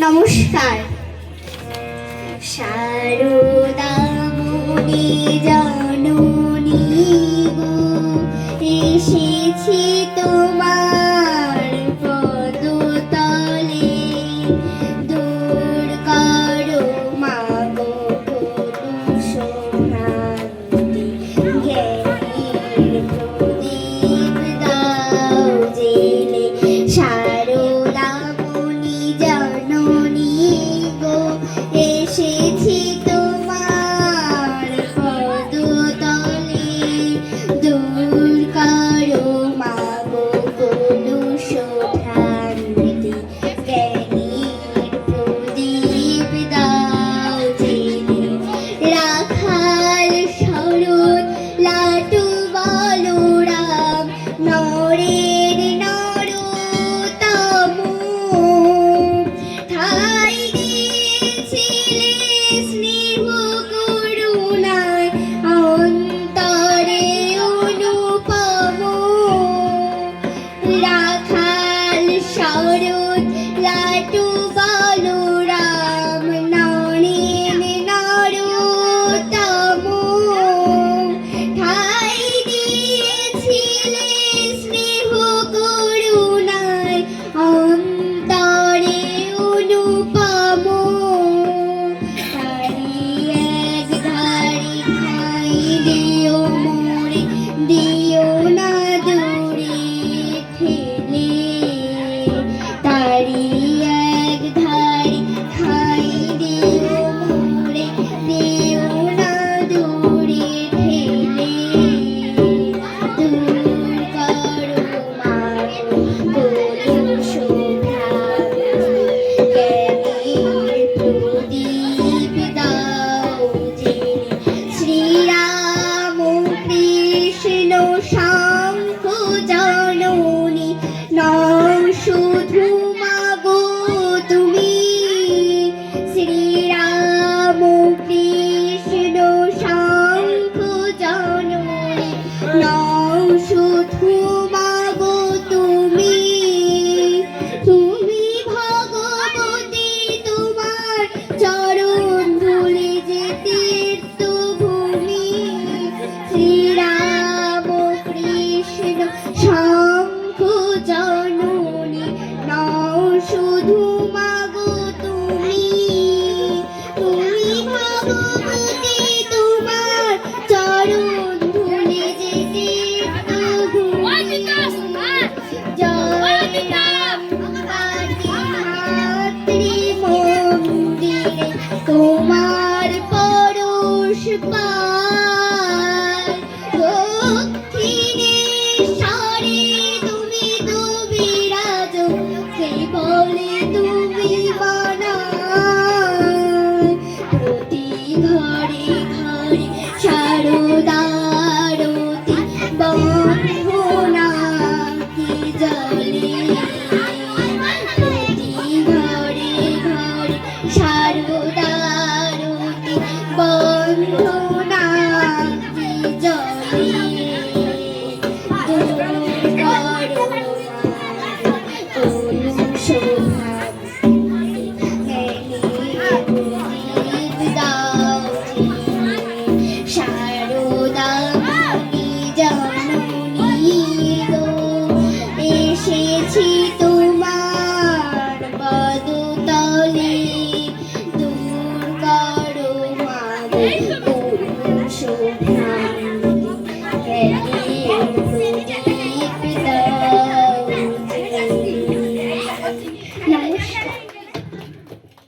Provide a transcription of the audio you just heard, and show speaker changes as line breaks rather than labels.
নমস্কার। শারদামণি জননী গো, এসেছি তোমার পদতলে, দূর করো মা গো কলুষভ্রান্তি, জ্ঞানের প্রদীপ দাও জেলে। শারদামণি জননী গো, এসেছি তোমার পদতলে, দূর করো মা গো কলুষভ্রান্তি, জ্ঞানের প্রদীপ দাও জেলে। রাখাল শরৎ লাটু বলরাম, নরের নরোত্তম, ঠাই দিয়েছিলে স্নেহ করুণায়, অন্তরে অনুপম। রাখাল শরৎ লাটু বলরাম, নরেন নরোত্তম, ঠাই দিয়েছিলে স্নেহ করুণায়, অন্তরে অনুপম। তারি এক ধারি ঠাই দিও মোরে, দিও না দূরে ঠেলে। তারি এক ধারি ঠাই দিও মোরে, দিও না দূরে ঠেলে। দূর করো মা গো কলুষভ্রান্তি, জ্ঞানের প্রদীপ দাও জেলে। শ্রীরাম কৃষ্ণ শঙ্খ জননী, নও শুধু মা গো তুমি। শ্রীরাম কৃষ্ণ শঙ্খ জননী, নও শুধু মা গো তুমি। তুমি ভগবতী, তোমার চরণ ধুলি যে তীর্থভূমি। শ্রীরাম কৃষ্ণ শঙ্খ জননী, নও শুধু মা গো তুমি। তুমি ভগবতী, তোমার চরণ ধুলি যে তীর্থভূমি। মাতৃমন্দিরে তোমার পরশ পাই, দক্ষিণেশ্বরে তুমি তো বিরাজ, কে বলে তুমি